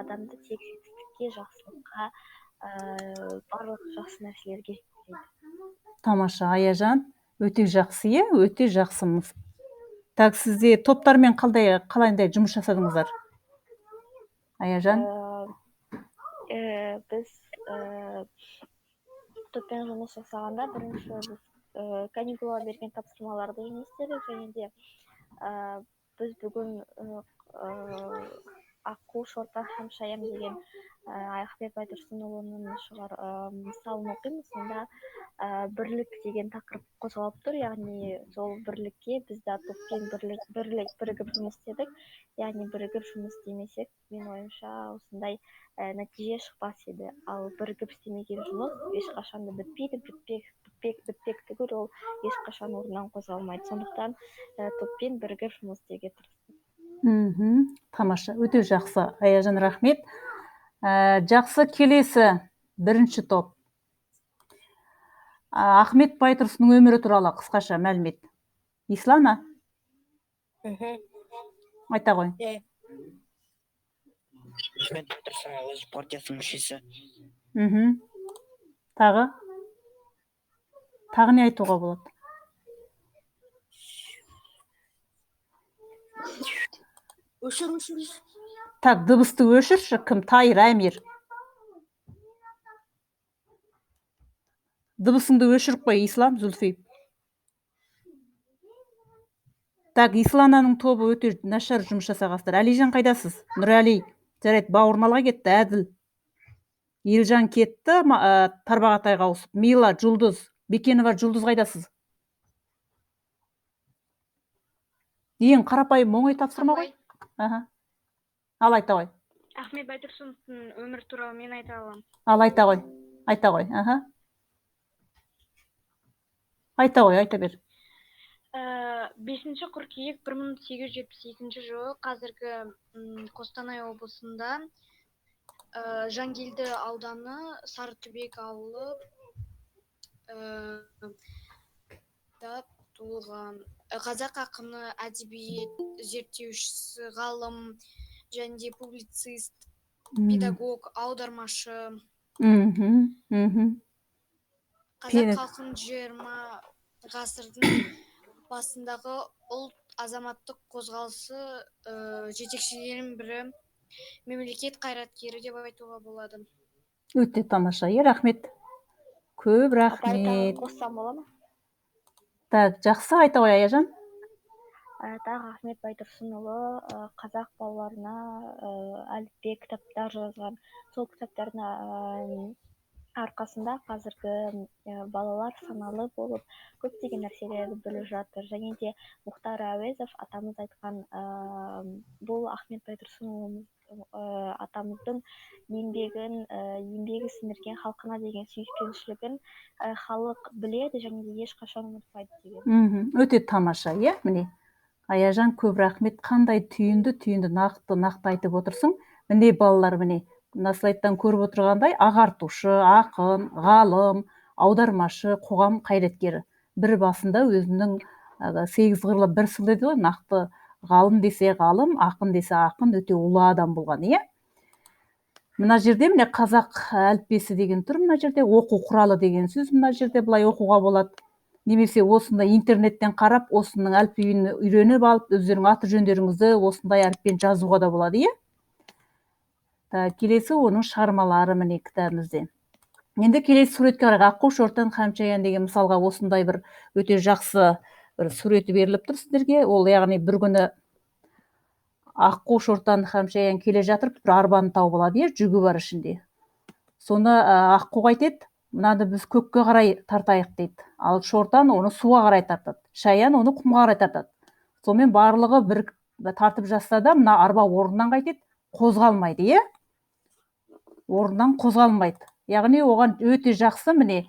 адамды тек жетістікке, жақсылыққа, барлық жақсы нәрселерге жеткізеді. Тамаша, Аяжан, өте жақсы, өте жақсымыз. Так, сізде топтармен қалайдай жұмыс жасадыңыздар? Аяжан? Біз топпен жұмыс жасағанда бірінші біз каникулға берген тапсырмаларды жұмыс істедік, және де біз бүгін аққу, шортан һәм шаян деген Ахмет Байтұрсынұлының мысалын оқимыз. Сонда бірлік деген тақырып қозғалып тұр, яғни сол бірлікке біз де топпен бірігіп жұмыс істедік. Яғни бірігіп жұмыс істемесек, мен ойымша осындай нәтиже шықпас еді. Ал бірігіп істемеген жұмыс ешқашан да бітпейді, бітпек түгіл, ол ешқашан орнынан қозғалмайды. Сондықтан топпен бірігіп жұмыс істеуге тырыстық. Тамаша, өте жақсы. Аяжан, рахмет. Жақсы, келесі бірінші топ. Ахмет Байтұрсынның өмірі туралы қысқаша мәлімет. Ислана? Айта ғой. Ахмет Байтұрсынұлы партиясының мүшесі. Тағы не айтуға болады? Өшір. Так, дыбысты өшірші. Кім? Тайыр, Әмир. Дыбысыңды өшіріп қой, Ислам, Зүлфи. Так, Ислананың тобы өте нашар жұмыс жасағасыздар. Әлижан қайдасыз? Нұрәли. Жарайды, Бауырмалға кетті, Әділ. Елжан кетті, Тарбағатайға ауысып. Мила, Жұлдыз. Бекенова, Жұлдыз қайдасыз? Ең қарапайым оңай тапсырма ғой. Ал айта ғой. Ахмет Байтұрсыновтың өмір туралы мен айта аламын. Ал айта ғой. Айта ғой. Айта ғой, айта бер. 5 қыркүйек 1872 жылы қазіргі Қостанай облысында Жангелді ауданы Сарытүбек ауылы туылған. Қазақ ақыны, әдебиет зерттеушісі, ғалым, және де публицист, педагог, аудармашы. Қазақ халқын 20 ғасырдың басындағы ұлт азаматтық қозғалысы жетекшілерінің бірі, мемлекет қайраткері деп айтуға болады. Өте тамаша, рахмет. Көп рахмет. Қоссам бола ма? Так, жақсы, айта ғой, Аяжан. Тағы Ахмет Байтұрсынұлы қазақ балаларына әліппе кітаптар жазған. Сол кітаптардың арқасында қазіргі балалар саналы болып көптеген нәрселерді біліп жатыр. Және де Мұхтар Әуезов атамыз айтқан, бұл Ахмет Байтұрсынұлы атамыздың еңбегі сіңірген халқына деген сүйіспеншілігін халық біледі және де ешқашан ұмытпайды деген. Өте тамаша, міне. Аяжан, көп рахмет. Қандай түйінді нақты айтып отырсың. Міне балалар, міне слайдтан көріп отырғандай, ағартушы, ақын, ғалым, аудармашы, қоғам қайраткері. Бір басында өзінің 8 қырлы бір сыл еді ғой, нақты ғалым десе ғалым, ақын десе ақын, өте ұлы адам болған, Мына жерде міне қазақ әліппесі деген тұр, мына жерде оқу құралы деген сөз, мына жерде былай оқуға болады. Немесе осындай интернеттен қарап, осының әліпбиін үйреніп алып, өздерің аты жөндеріңізді осындай әліппен жазуға да болады, Келесі оның шығармалары міне кітабымызде. Енді келесі суретке қарайық. Аққу, шортан һәм шаян деген мысалға осындай бір өте жақсы бір суреті беріліп тұр сіздерге. Ол яғни бір күні аққу, шортан һәм шаян келе жатыр, бір арбаны тауып алады, жүгі бар ішінде. Соны аққу айтады, мынаны біз көкке қарай тартайық дейді. Ал шортан оны суға қарай тартады. Шаян оны құмға қарай тартады. Сонымен барлығы бір тартып жатса да, мына арба орнынан қайтеді, қозғалмайды, орнынан қозғалмайды. Яғни оған өте жақсы, міне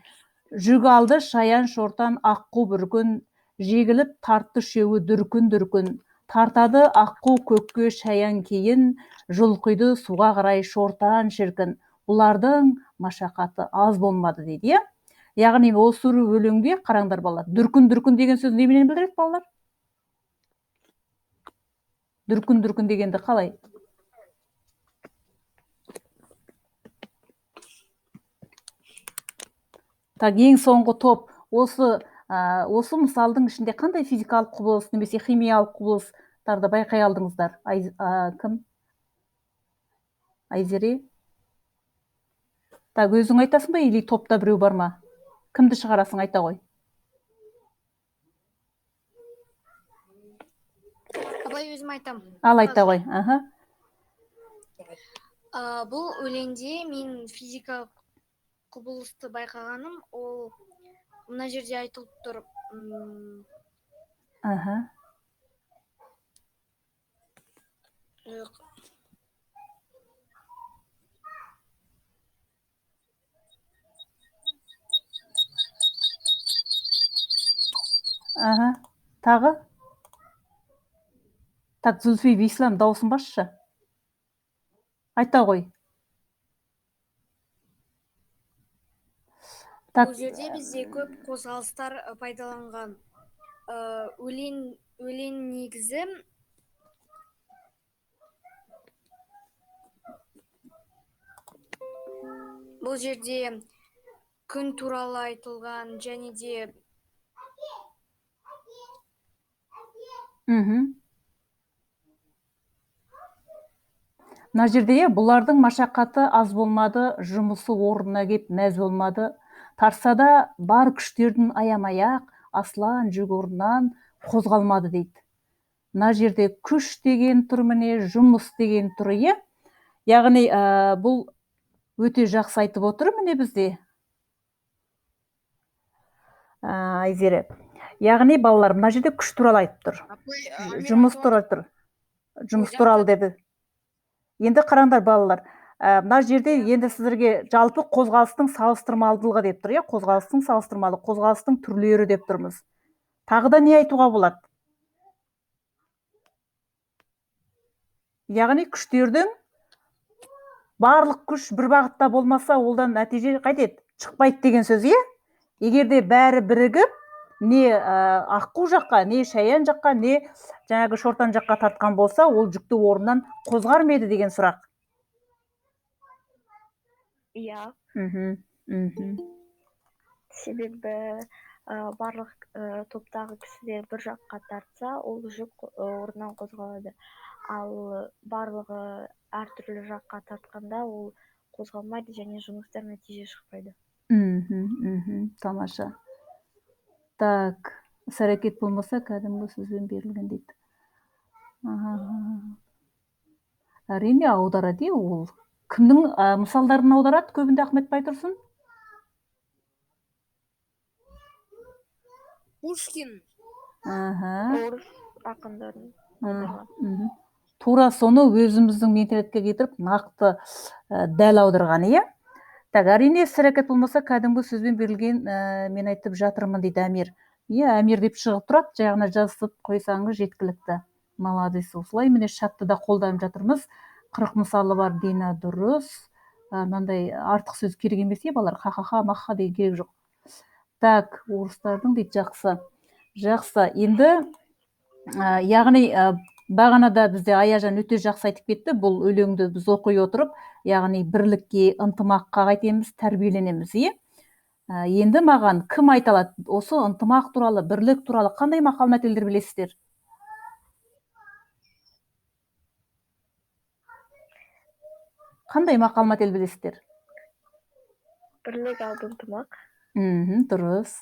жүк алды шаян, шортан, аққу бір күн, жегіліп тартты үшеуі дүркін, тартады аққу көкке шаян кейін, жұлқиды суға қарай шортан шіркін, бұлардың машақаты аз болмады дейді, Яғни осы өлеңге қараңдар балалар. Дүркін деген сөз неменен білдіреді балалар? Дүркін дегенді қалай? Так, ең соңғы топ осы мысалдың ішінде қандай физикалық құбылыс немесе химиялық құбылыстарды байқай алдыңыздар? Кім? Айзере? Так, өзің айтасың ба, или топта біреу бар ма? Кімді шығарасың, айта ғой. Абай өзім айтам. Ал айта ғой. Аха. Бұл өлеңде мен физикалық құбылысты байқағаным, ол мына жерде айтылып тұр. Аха. Аха. Тағы? Так, Зүлфи, Бислам, дауысын басшы. Айта ғой. Бұл жерде бізде көп қозғалыстар пайдаланған. Өлең негізі бұл жерде күн туралы айтылған, және де Мына жерде бұлардың машақаты аз болмады, жұмысы орнына кеп мәз болмады. Тарсада бар күштердің аямай-ақ, аслан жүк орнынан қозғалмады дейді. Мына жерде күш деген тұр міне, жұмыс деген тұр, иә? Яғни бұл өте жақсы айтып отыр міне бізде. Айзере. Яғни балалар, мына жерде күш туралы айтып тұр. Жұмыс туралы тұр. Жұмыс туралы деді. Енді қараңдар балалар. Мына жерде енді сіздерге жалпы қозғалыстың салыстырмалдылығы деп тұр, иә? Қозғалыстың салыстырмалы, қозғалыстың түрлері деп тұрмыз. Тағы да не айтуға болады? Яғни күштердің барлық күш бір бағытта болмаса, олдан нәтиже қайтеді? Шықпайды деген сөз, иә? Егерде бәрі бірігіп, не Аққу жаққа, не Шаян жаққа, не жаңағы Шортан жаққа тартқан болса, ол жүкті орнынан қозғар ма еді деген сұрақ. Иә. Себебі барлық топтағы кісілер бір жаққа тартса, ол жүк орнынан қозғалады. Ал барлығы әртүрлі жаққа тартқанда, ол қозғалмайды және жұмыстар нәтиже шықпайды. Тамаша. Так, іс-әрекет болмаса, кәдімгі сөзбен берілген дейді. Әрине аударады, ол. Кімнің мысалдарын аударады көбінде, Ахмет Байтұрсын? Пушкин. Орыс ақындарын аударған. Тура соны өзіміздің менталитетке кетіріп, нақты дәл аударған, иә? Так, әрине іс-әрекет болмаса, кәдімгі сөзбен берілген, мен айтып жатырмын дейді Әмир. Иә, Әмир деп шығып тұрады, жағына жазып қойсаңыз жеткілікті. Молодец, осылай міне шатты да қолданып жатырмыз. 40 мысалы бар, Дина, дұрыс. Мынандай артық сөз керек емес, е балалар, ха-ха-ха, маха деген керек жоқ. Так, орыстардың дейді, жақсы. Жақсы. Енді яғни бағанада бізде Аяжан өте жақсы айтып кетті. Бұл өлеңді біз оқи отырып, яғни бірлікке, ынтымаққа қайтеміз, тәрбиеленеміз, е? Енді маған кім айта алады? Осы ынтымақ туралы, бірлік туралы қандай мақал-мәтелдер білесіздер? Қандай мақал-мәтел білесіздер? Бірлік алды ынтымақ. Дұрыс.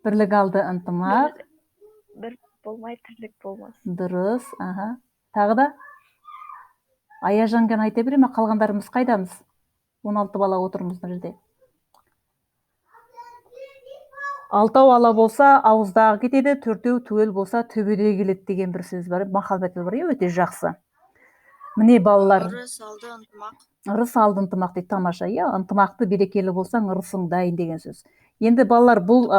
Бірлік алды ынтымақ. Бір болмай тірлік болмас. Дұрыс. Тағы да? Аяжанған айта бере ме? Қалғандарымыз қайдамыз? 16 бала отырмыз мына жерде. Алтау ала болса, ауыздағы кетеді, төртеу түгел болса, төбеде келеді деген бір сөз бар, мақал-мәтел бар, өте жақсы. Міне балалар. Ырыс алды ынтымақ. Ырыс алды ынтымақ дейді, тамаша, иә? Ынтымақты берекелі болсаң, ырысың дайын деген сөз. Енді балалар бұл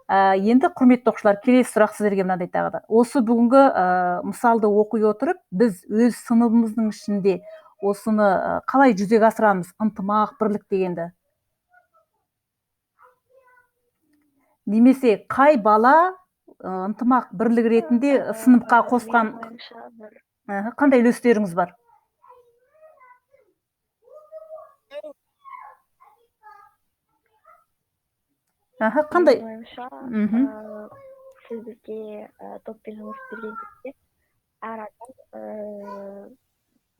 енді құрметті оқушылар, келесі сұрақ сіздерге мынандай тағы да. Осы бүгінгі мысалды оқи отырып, біз өз сыныбымыздың ішінде осыны қалай жүзеге асырамыз? Ынтымақ, бірлік дегенді. Немесе қай бала ынтымақ, бірлік ретінде сыныпқа қосқан қандай үлестеріңіз бар? Аха, қандай? Менің ойымша, Мгм. сіз бізге топпен жұмыс берген кезде әр адам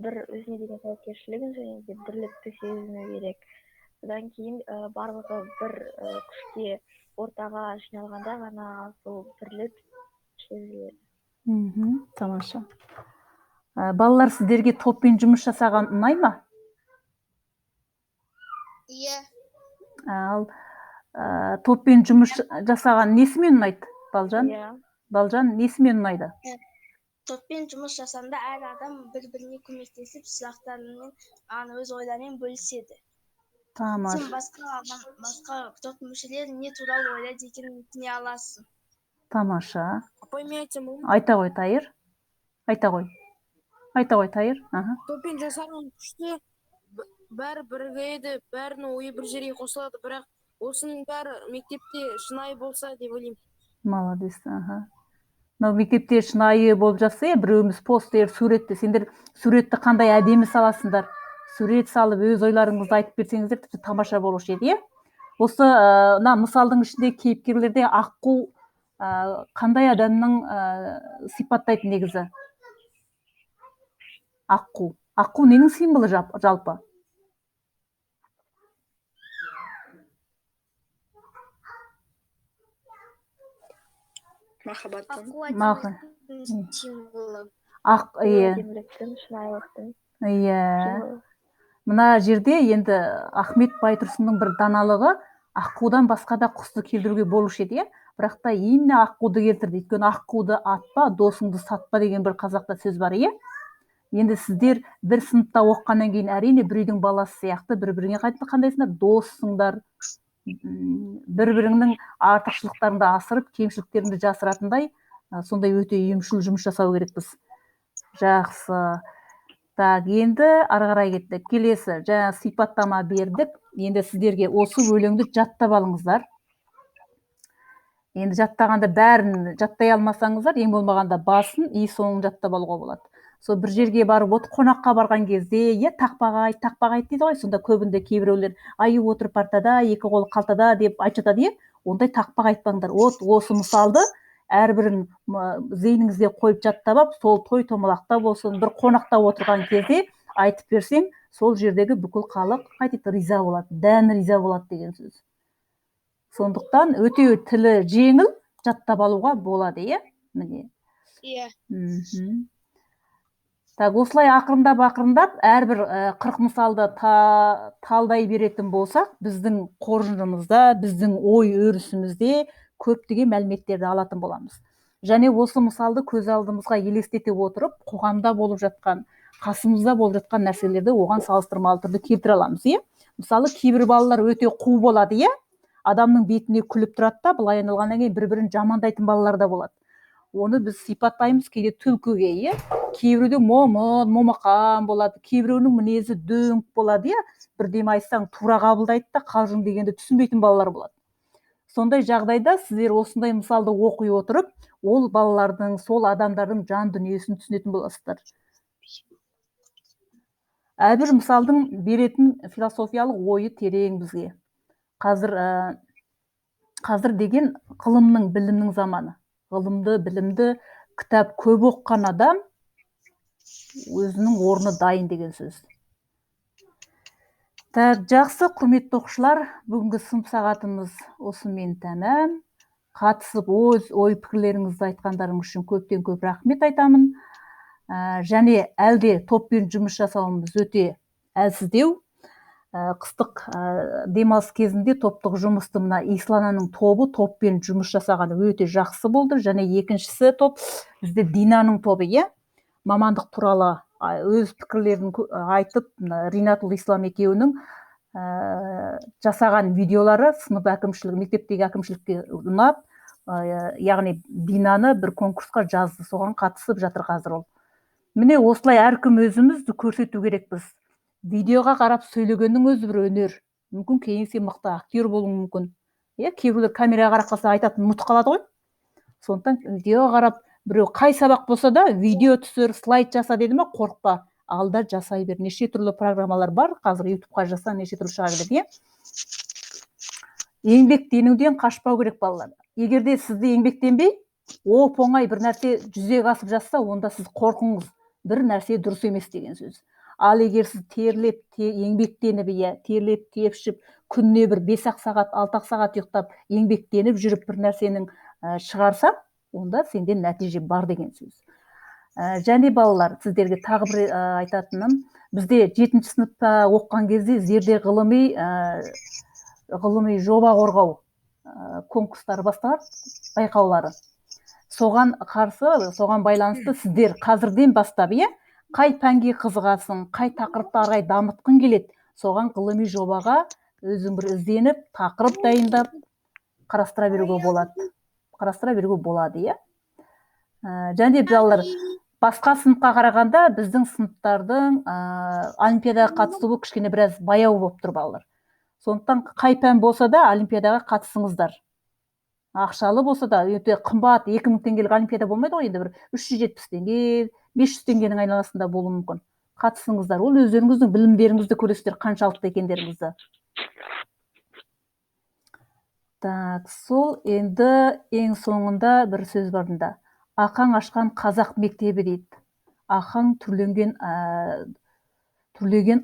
бір өзіне деген жауапкершілігін және де бірлікті сезіну керек. Содан кейін барлығы бір күшке ортаға жиналғанда ғана сол бірлік сезіледі. Тамаша. Балалар, сіздерге топпен жұмыс жасаған ұнай ма? Иә. Ал топпен жұмыс жасаған несімен ұнайды, Балжан? Иә. Балжан, несімен ұнайды? Топпен жұмыс жасағанда әр адам бір-біріне көмектесіп, сұрақтарымен, өз ойларымен бөліседі. Тамаша. Сен басқа топ мүшелері не туралы ойлайды екенін түсіне аласың. Тамаша. Апай, мен айтсам болады? Айта ғой, Тайыр. Айта ғой, Тайыр. Топпен жасаған күшті бәрі бірігеді, бәрінің ойы бір жерге қосылады, бірақ осының бәрі мектепте шынайы болса деп ойлаймын. Молодец. Мынау мектепте шынайы болып жатса, біреуіміз постер, суретті, сендер суретті қандай әдемі саласыңдар. Сурет салып, өз ойларыңызды айтып берсеңіздер, тіпті тамаша болушы еді. Осы мысалдың ішінде кейіпкерлерде аққу қандай адамның сипаттайды негізі? Аққу ненің символы жалпы? Махаббаттың. Әдеміліктің символы. Әдеміліктің, шынайылықтың. Иә. Мына жерде енді Ахмет Байтұрсынның бір даналығы аққудан басқа да құсты келтіруге болушы еді, бірақ та именно аққуды келтірді. Өйткені аққуды атпа, досыңды сатпа деген бір қазақта сөз бар, иә. Енді сіздер бір сыныпта оқығаннан кейін әрине біреудің баласы сияқты бір-біріңе қандайсыңдар? Доссыңдар. Бір-біріңнің артықшылықтарыңды асырып, кемшіліктеріңді жасыратындай, сондай өте ұйымшыл жұмыс жасау керекпіз. Жақсы. Так, енді ары қарай кеттік. Келесі, жаңа сипаттама бердік. Енді сіздерге осы өлеңді жаттап алыңыздар. Енді жаттағанда бәрін жаттай алмасаңыздар, ең болмағанда басын, соңын жаттап алуға болады. Сол бір жерге барып қонаққа барған кезде, тақпақ айт дейді ғой, сонда көбінде кейбіреулер аю отырып партада, екі қолы қалтада деп айтып жатады, ондай тақпақ айтпаңдар. Осы мысалды әрбірін зейніңізде қойып жаттап алып, сол той томалақта болсын, бір қонақта отырған кезде айтып берсең, сол жердегі бүкіл халық риза болады, дән риза болады деген сөз. Сондықтан өте тілі жеңіл, жаттап алуға болады, міне. Иә. Так, осылай ақырындап, әрбір 40 мысалды талдай беретін болсақ, біздің қоржынымызда, біздің ой өрісімізде көптеген мәліметтерді алатын боламыз. Және осы мысалды көз алдымызға елестете отырып, қоғамда болып жатқан, қасымызда болып жатқан нәрселерді оған салыстырмалы түрде келтіре аламыз, Мысалы, кейбір балалар өте қу болады, адамның бетіне күліп тұрады да, былай айналғаннан кейін бір-бірін жамандайтын балалар да болады. Оны біз сипаттаймыз кейде түлкіге, кейбіреуде момақан болады, кейбіреуінің мінезі дөңк болады, бірдеме айтсаң тура қабылдайды да, қалжың дегенді түсінбейтін балалар болады. Сондай жағдайда сіздер осындай мысалды оқи отырып, ол балалардың, сол адамдардың жан дүниесін түсінетін боласыздар. Әрбір мысалдың беретін философиялық ойы терең бізге. Қазір деген ғылымның, білімнің заманы. Ғылымды, білімді, кітап көп оқыған адам өзінің орны дайын деген сөз. Так, жақсы, құрметті оқушылар, бүгінгі сынып сағатымыз осымен тәмам. Қатысып ой пікірлеріңізді айтқандарыңыз үшін көптен көп рахмет айтамын. Және әлде топпен жұмыс жасауымыз өте әлсіздеу. Қыстық демалыс кезінде топтық жұмысты мына Ислананың тобы топпен жұмыс жасағаны өте жақсы болды. Және екіншісі топ бізде Динаның тобы, мамандық туралы өз пікірлерін айтып, Ринатул Ислам екеуінің жасаған видеолары сынып әкімшілігі, мектептегі әкімшілікке ұнап, яғни Динаны бір конкурсқа жазды, соған қатысып жатыр қазір ол. Міне осылай әркім өзімізді көрсету керекпіз. Видеоға қарап сөйлегеннің өзі бір өнер. Мүмкін кейін сен мықты актер болуың мүмкін. Кейбіреулер камераға қарап қалса айтатын ұмытып қалады ғой. Сондықтан видеоға қарап, біреу қай сабақ болса да видео түсір, слайд жаса деді ме, қорықпа. Алда жасай бер. Неше түрлі программалар бар. Қазір ютубқа жаса, неше түрлі шыға келеді, еңбектенуден қашпау керек балалар. Егерде сізді еңбектенбей, оп оңай бір нәрсе жүзеге асып жатса, онда сіз қорқыңыз, бір нәрсе дұрыс емес деген сөз. Ал егер сіз терлеп, еңбектеніп, терлеп, тепшіп, күніне бір 5-ақ сағат, 6-ақ сағат ұйықтап, еңбектеніп жүріп бір нәрсенің шығарса, онда сенден нәтиже бар деген сөз. Және балалар, сіздерге тағы бір айтатыным, бізде 7-ші сыныпта оқыған кезде зерде ғылыми жоба қорғау конкурстары басталады, байқаулары. Соған байланысты сіздер қазірден бастап, қай пәнге қызығасың, қай тақырыпты ары қарай дамытқың келеді, соған ғылыми жобаға өзің бір ізденіп, тақырып дайындап, қарастыра беруге болады, Және балалар, басқа сыныпқа қарағанда біздің сыныптардың олимпиадаға қатысуы кішкене біраз баяу болып тұр балалар. Сондықтан қай пән болса да олимпиадаға қатысыңыздар. Ақшалы болса да, өте қымбат, 2000 теңгелік олимпиада болмайды ғой, енді бір 370 теңге, 500 теңгенің айналасында болуы мүмкін. Қатысыңыздар, ол өздеріңіздің білімдеріңізді көресіздер, қаншалықты екендеріңізді. Так, сол енді ең соңында бір сөз барында. Ақаң ашқан қазақ мектебі дейді. Ақаң түрлеген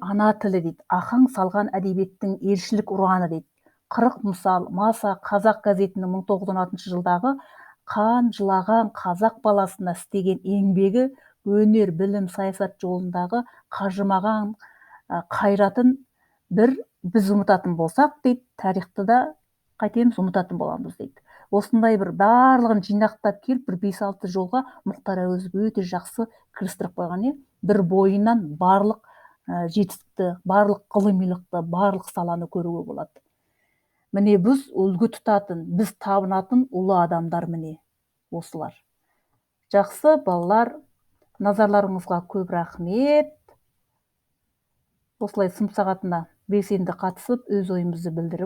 ана тілі дейді. Ақаң салған әдебиеттің елшілік ұраны дейді. 40 мысал, Маса қазақ газетінің 1916 жылдағы қан жылаған қазақ баласына істеген еңбегі, өнер, білім, саясат жолындағы қажымаған қайратын біз ұмытатын болсақ дейді, тарихты да қайтеміз ұмытатын боламыз дейді. Осындай бір барлығын жинақтап келіп, бір 5-6 жолға Мұхтар Әуезов өте жақсы кірістіріп қойған, бір бойынан барлық жетістікті, барлық ғылымилықты, барлық саланы көруге болады. Міне біз үлгі тұтатын, біз табынатын ұлы адамдар міне осылар. Жақсы балалар, назарларыңызға көп рахмет. Осылай сынып сағатына белсенді қатысып, өз ойымызды білдіріп